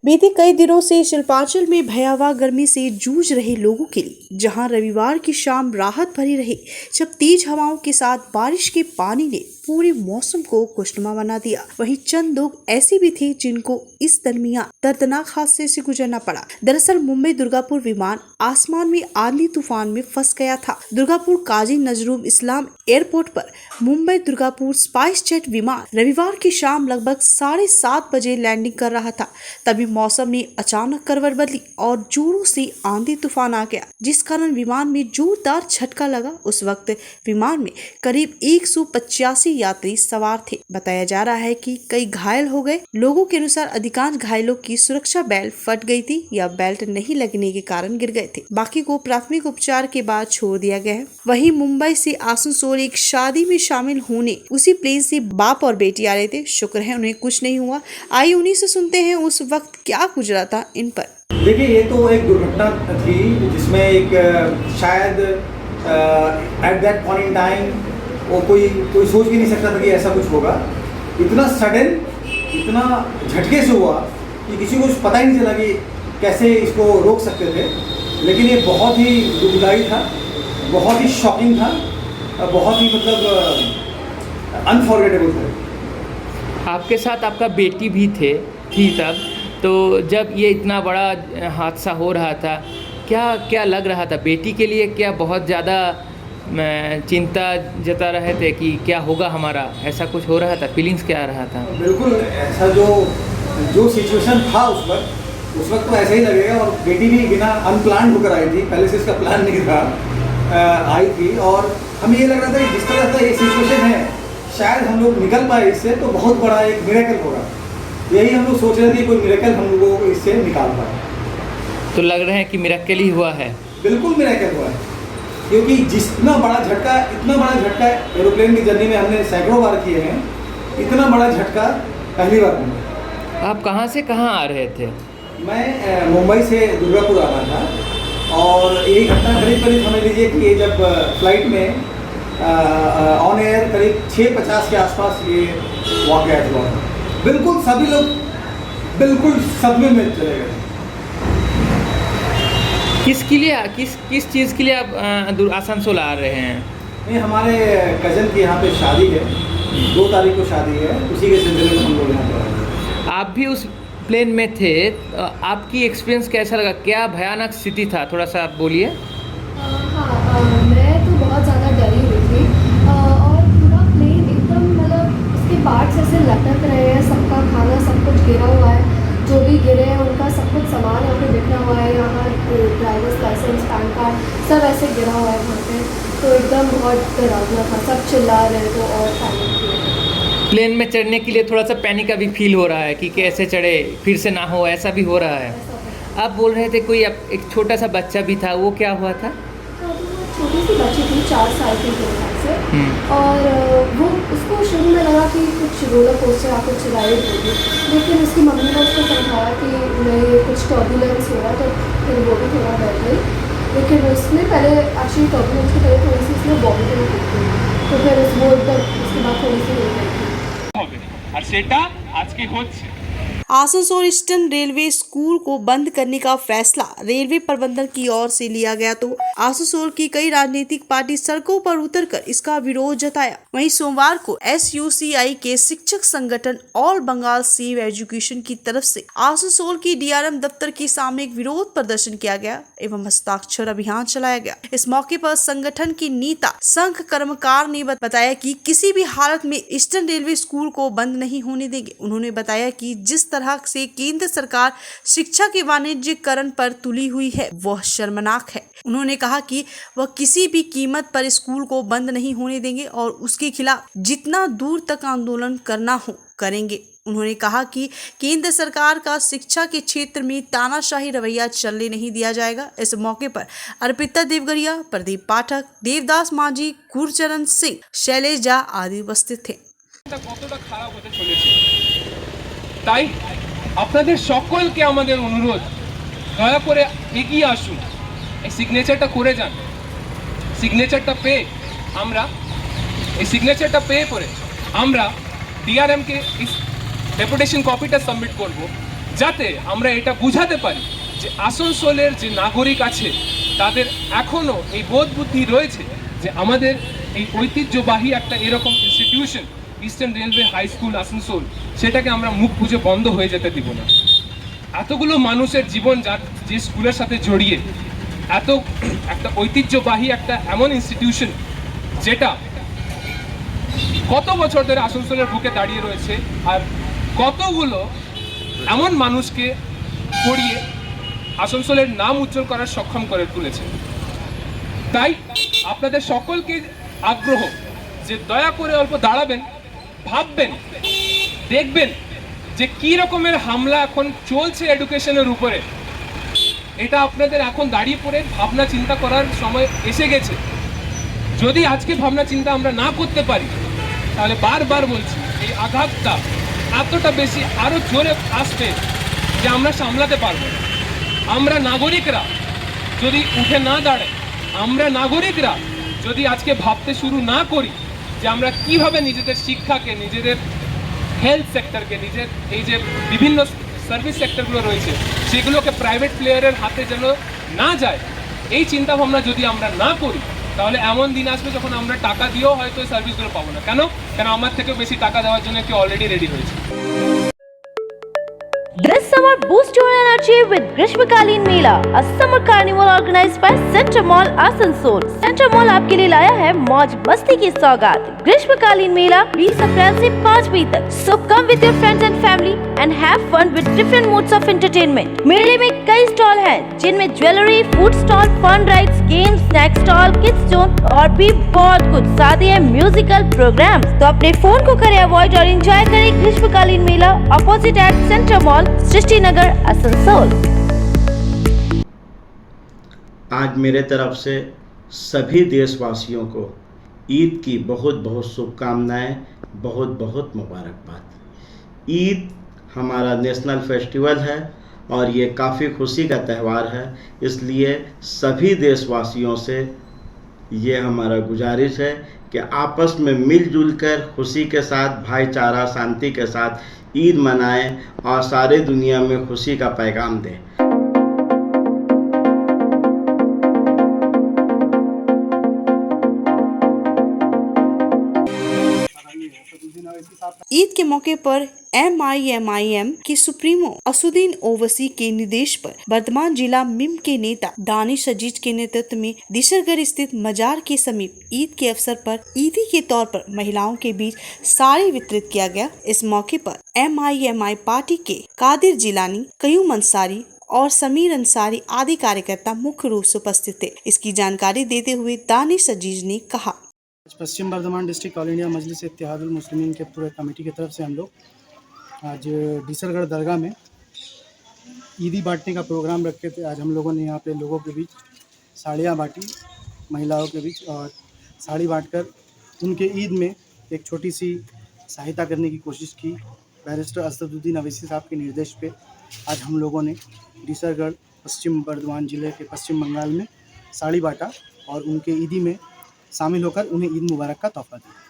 बीते कई दिनों से शिल्पांचल में भयावह गर्मी से जूझ रहे लोगों के लिए जहां रविवार की शाम राहत भरी रही, जब तेज हवाओं के साथ बारिश के पानी ने पूरे मौसम को खुशनुमा बना दिया, वहीं चंद लोग ऐसे भी थे जिनको इस दरमियान दर्दनाक हादसे से गुजरना पड़ा। दरअसल मुंबई दुर्गापुर विमान आसमान में आंधी तूफान में फंस गया था। दुर्गापुर काजी नजरुल इस्लाम एयरपोर्ट पर मुंबई दुर्गापुर स्पाइस जेट विमान रविवार की शाम लगभग 7:30 बजे लैंडिंग कर रहा था। तभी मौसम ने अचानक करवट बदली और जोरों से आंधी तूफान आ गया, जिस कारण विमान में जोरदार झटका लगा। उस वक्त विमान में करीब 185 यात्री सवार थे। बताया जा रहा है कि कई घायल हो गए। लोगों के अनुसार अधिकांश घायलों की सुरक्षा बेल्ट फट गई थी या बेल्ट नहीं लगने के कारण गिर गए थे। बाकी को प्राथमिक उपचार के बाद छोड़ दिया गया है। वहीं मुंबई से आसनसोल एक शादी में शामिल होने उसी प्लेन से बाप और बेटी आ रहे थे। शुक्र है उन्हें कुछ नहीं हुआ। आइए उन्हीं से सुनते हैं उस वक्त क्या गुजरा था इन पर। देखिए, ये तो एक दुर्घटना थी जिसमें एक शायद at that point in time वो कोई सोच भी नहीं सकता था कि ऐसा कुछ होगा। इतना सडन, इतना झटके से हुआ कि किसी को पता ही नहीं चला कि कैसे इसको रोक सकते थे। लेकिन ये बहुत ही दुखदाई था, बहुत ही शॉकिंग था, बहुत ही मतलब अनफॉरगेटेबल था। आपके साथ आपका बेटी भी थी तब, तो जब ये इतना बड़ा हादसा हो रहा था, क्या लग रहा था बेटी के लिए? क्या बहुत ज़्यादा चिंता जता रहे थे कि क्या होगा हमारा? ऐसा कुछ हो रहा था? फीलिंग्स क्या आ रहा था? बिल्कुल ऐसा जो सिचुएशन था उस वक्त तो ऐसा ही लगेगा। और बेटी भी बिना अनप्लान होकर आई थी, पहले से इसका प्लान नहीं था, आई थी। और हमें ये लग रहा था कि जिस तरह का ये सिचुएशन है, शायद हम लोग निकल पाए इससे तो बहुत बड़ा एक मिरेकल होगा। यही हम लोग सोच रहे थे, कोई मिरेकल हम लोगों को इससे निकाल पाए। तो लग रहा है कि मिरेकल ही हुआ है। बिल्कुल मिरेकल हुआ है, क्योंकि इतना बड़ा झटका एरोप्लेन की जर्नी में हमने सैकड़ों बार किए हैं। इतना बड़ा झटका पहली बार मिला। आप कहाँ से कहाँ आ रहे थे? मैं मुंबई से दुर्गापुर आ रहा था और यही घटना करीब समझ लीजिए कि जब फ्लाइट में ऑन एयर करीब 6:50 के आसपास ये वाक़या हुआ। बिल्कुल सभी लोग बिल्कुल सदमे में चले गए। किस चीज़ के लिए आप आसनसोल आ रहे हैं? नहीं, हमारे कज़न की यहाँ पे शादी है, 2 तारीख को शादी है, उसी के सिलसिले में हम लोग यहाँ पर आए। आप भी उस प्लेन में थे, आपकी एक्सपीरियंस कैसा लगा? क्या भयानक स्थिति था? थोड़ा सा आप बोलिए। हाँ, मैं तो बहुत ज़्यादा डरी हुई थी और पूरा प्लेन एकदम मतलब उसके पार्ट्स ऐसे लटक रहे हैं, सबका खाना सब कुछ गिरा हुआ है, जो भी गिरे हैं उनका सब कुछ सामान यहाँ पे बिखरा हुआ है। यहाँ ड्राइवर्स लाइसेंस, पैन कार्ड सब ऐसे गिरा हुआ है वहाँ पे। तो एकदम बहुत डरावना था, सब चिल्ला रहे थे और पैनिक किए। प्लेन में चढ़ने के लिए थोड़ा सा पैनिक का भी फील हो रहा है कि कैसे चढ़े, फिर से ना हो, ऐसा भी हो रहा है। आप बोल रहे थे कोई एक छोटा सा बच्चा भी था, वो क्या हुआ था? छोटी सी बच्ची थी, 4 साल की हिसाब से, और वो उसको शुरू में लगा कि कुछ रोलर कोस्टर या कुछ राइड होगी, लेकिन उसकी मम्मी ने उसको समझाया कि नहीं कुछ टर्बुलेंस हो रहा, तो फिर वो भी थोड़ा डर गई। लेकिन उसने पहले एक्चुअली टर्बुलेंस की पहले थोड़ी सी उसने वॉमिटिंग की थी, तो फिर वो उसके बाद थोड़ी सी हो गई थी। আর সেটা আজকে হচ্ছে। आसनसोल ईस्टर्न रेलवे स्कूल को बंद करने का फैसला रेलवे प्रबंधन की ओर से लिया गया, तो आसनसोल की कई राजनीतिक पार्टी सड़कों पर उतरकर इसका विरोध जताया। वहीं सोमवार को SUCI के शिक्षक संगठन ऑल बंगाल सेव एजुकेशन की तरफ से आसनसोल की DRM दफ्तर के सामने एक विरोध प्रदर्शन किया गया एवं हस्ताक्षर अभियान चलाया गया। इस मौके पर संगठन की नेता संघ कर्मकार ने बताया कि किसी भी हालत में ईस्टर्न रेलवे स्कूल को बंद नहीं होने देंगे। उन्होंने बताया कि जिस तरह से केंद्र सरकार शिक्षा के वाणिज्यकरण पर तुली हुई है वह शर्मनाक है। उन्होंने कहा कि वह किसी भी कीमत पर स्कूल को बंद नहीं होने देंगे और उसके खिलाफ जितना दूर तक आंदोलन करना हो करेंगे। उन्होंने कहा कि केंद्र सरकार का शिक्षा के क्षेत्र में तानाशाही रवैया चलने नहीं दिया जाएगा। इस मौके पर अर्पिता देवगरिया, प्रदीप पाठक, देवदास मांझी, गुरचरण सिंह, शैलेश झा आदि उपस्थित थे। কতটা খারাপ হতে চলেছে, তাই আপনাদের সকলকে আমাদের অনুরোধ, দয়া করে এগিয়ে আসুন, এই সিগনেচারটা করে যান। সিগনেচারটা পেয়ে আমরা DRM কে ডেপুটেশন কপিটা সাবমিট করব যাতে আমরা এটা বুঝাতে পারি যে আসানসোলের যে নাগরিক আছে তাদের এখনও এই বোধ বুদ্ধি রয়েছে যে আমাদের এই ঐতিহ্যবাহী একটা এরকম institution eastern railway high school Asansol, সেটাকে আমরা মুখ বুজে বন্ধ হয়ে যেতে দিব না। এতগুলো মানুষের জীবন যে স্কুলের সাথে জড়িয়ে, এত একটা ঐতিহ্যবাহী একটা এমন ইনস্টিটিউশন যেটা কত বছর ধরে আসানসোলের বুকে দাঁড়িয়ে রয়েছে আর কতগুলো এমন মানুষকে পড়িয়ে আসানসোলের নাম উজ্জ্বল করার সক্ষম করে তুলেছে। তাই আপনাদের সকলকে আগ্রহ যে দয়া করে অল্প দাঁড়াবেন, ভাববেন, দেখবেন যে কি রকমের হামলা এখন চলছে এডুকেশনের উপরে। এটা আপনাদের এখন দাঁড়িয়ে পড়ে ভাবনা চিন্তা করার সময় এসে গেছে। যদি আজকে ভাবনা চিন্তা আমরা না করতে পারি তাহলে বারবার বলছি এই আঘাতটা এতটা বেশি আরো জোরে আসবে যে আমরা সামলাতে পারবো না। আমরা নাগরিকরা যদি উঠে না দাঁড়াই, আমরা নাগরিকরা যদি আজকে ভাবতে শুরু না করি যে আমরা কিভাবে নিজেদের শিক্ষাকে, নিজেদের হেলথ সেক্টরকে, নিজের এই যে বিভিন্ন সার্ভিস সেক্টরগুলো রয়েছে সেগুলোকে প্রাইভেট প্লেয়ারের হাতে যেন না যায়, এই চিন্তা ভাবনা যদি আমরা না করি তাহলে এমন দিন আসবে যখন আমরা টাকা দিয়েও হয়তো এই সার্ভিসগুলো পাবো না। কেন আমার থেকেও বেশি টাকা দেওয়ার জন্য কেউ অলরেডি রেডি হয়েছে। This summer, boost your energy with Grishmakalin Mela, a summer carnival organized by Center Mall Asansol. Center Mall आपके लिए लाया है मौज मस्ती की सौगात। ग्रीष्मकालीन मेला 20 अप्रैल से 5 मई तक। So come with your friends and family and have fun with different modes of entertainment. मेले में कई स्टॉल हैं, जिनमें jewellery, food stall, fun rides, games, snack stall, kids zone और भी बहुत कुछ। साथ ही है म्यूजिकल प्रोग्राम्स। तो अपने फोन को करें अवॉइड और एंजॉय करें ग्रीष्मकालीन मेला अपोजिट एट सेंटर मॉल, सृष्टि नगर, आसनसोल। आज मेरे तरफ से सभी देशवासियों को ईद की बहुत बहुत शुभकामनाएं, बहुत बहुत मुबारकबाद। ईद हमारा नेशनल फेस्टिवल है और ये काफ़ी खुशी का त्यौहार है, इसलिए सभी देशवासियों से ये हमारा गुजारिश है कि आपस में मिलजुल कर खुशी के साथ, भाईचारा, शांति के साथ ईद मनाएं और सारे दुनिया में खुशी का पैगाम दें। ईद के मौके पर MIMIM के सुप्रीमो असुद्दीन ओवैसी के निर्देश पर वर्धमान जिला मिम के नेता दानिश अजीज के नेतृत्व में दिशरगढ़ स्थित मजार के समीप ईद के अवसर पर ईदी के तौर पर महिलाओं के बीच साड़ी वितरित किया गया। इस मौके पर MIMI पार्टी के कादिर जिलानी, कयूम अंसारी और समीर अंसारी आदि कार्यकर्ता मुख्य रूप से उपस्थित थे। इसकी जानकारी देते हुए दानिश अजीज ने कहा, पश्चिम बर्धमान डिस्ट्रिक्ट ऑल इंडिया मजलिस इत्तेहादुल मुस्लिमीन के पूरे कमेटी की तरफ से हम लोग आज डीसरगढ़ दरगाह में ईदी बांटने का प्रोग्राम रखे थे। आज हम लोगों ने यहाँ पे लोगों के बीच साड़ियाँ बांटी, महिलाओं के बीच, और साड़ी बांटकर उनके ईद में एक छोटी सी सहायता करने की कोशिश की। बैरिस्टर असदुद्दीन ओवैसी साहब के निर्देश पे आज हम लोगों ने डीसरगढ़ पश्चिम बर्धमान जिले के पश्चिम बंगाल में साड़ी बांटा और उनके ईदी में शामिल होकर उन्हें ईद मुबारक का तोहफा दिया।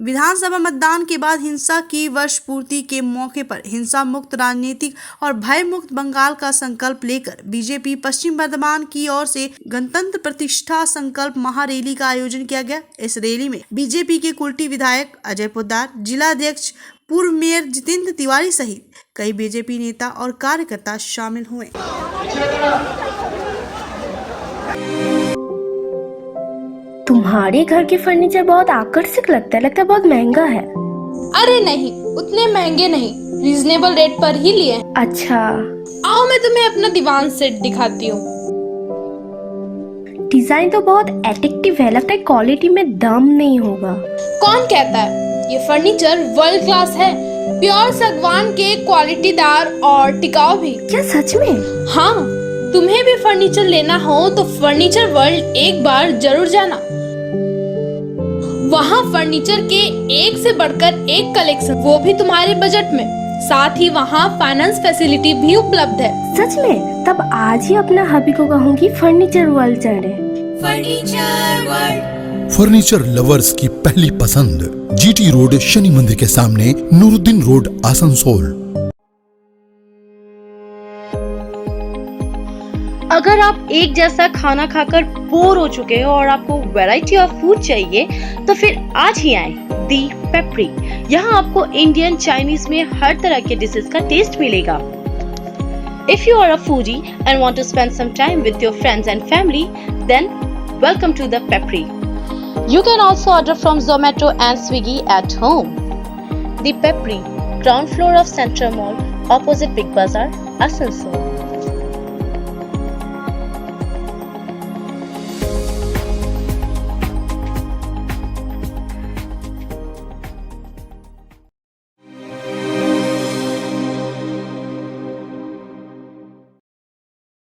विधानसभा मतदान के बाद हिंसा की वर्ष पूर्ति के मौके पर हिंसा मुक्त राजनीतिक और भय मुक्त बंगाल का संकल्प लेकर बीजेपी पश्चिम बर्धमान की ओर से गणतंत्र प्रतिष्ठा संकल्प महारैली का आयोजन किया गया। इस रैली में बीजेपी के कुल्टी विधायक अजय पोद्दार, जिला अध्यक्ष पूर्व मेयर जितेंद्र तिवारी सहित कई बीजेपी नेता और कार्यकर्ता शामिल हुए। तुम्हारे घर के फर्नीचर बहुत आकर्षक लगता है बहुत महंगा है। अरे नहीं, उतने महंगे नहीं, रीजनेबल रेट पर ही लिए। अच्छा, आओ मैं तुम्हें अपना दीवान सेट दिखाती हूँ। डिजाइन तो बहुत एट्रैक्टिव है, लगता है क्वालिटी में दम नहीं होगा। कौन कहता है? ये फर्नीचर वर्ल्ड क्लास है, प्योर सागवान के, क्वालिटीदार और टिकाऊ भी। क्या सच में? हाँ, तुम्हें भी फर्नीचर लेना हो तो फर्नीचर वर्ल्ड एक बार जरूर जाना। वहाँ फर्नीचर के एक से बढ़कर एक कलेक्शन, वो भी तुम्हारे बजट में। साथ ही वहाँ फाइनेंस फैसिलिटी भी उपलब्ध है। सच में? तब आज ही अपना हबी को कहूँगी फर्नीचर वर्ल्ड चढ़े। फर्नीचर वर्ल्ड, फर्नीचर लवर्स की पहली पसंद। GT रोड शनि मंदिर के सामने, नूरुद्दीन रोड, आसनसोल। अगर आप एक जैसा खाना खाकर बोर हो चुके हो और आपको वैरायटी ऑफ फूड चाहिए तो फिर आज ही आएं दी पेपरी। यहाँ आपको इंडियन, चाइनीज में हर तरह के डिशेस का टेस्ट मिलेगा। If you are a foodie and want to spend some time with your friends and family, then welcome to the Pepri. You can also order from Zomato and Swiggy at home. The Pepri, ground floor of Central Mall, opposite Big Bazaar, Asansol.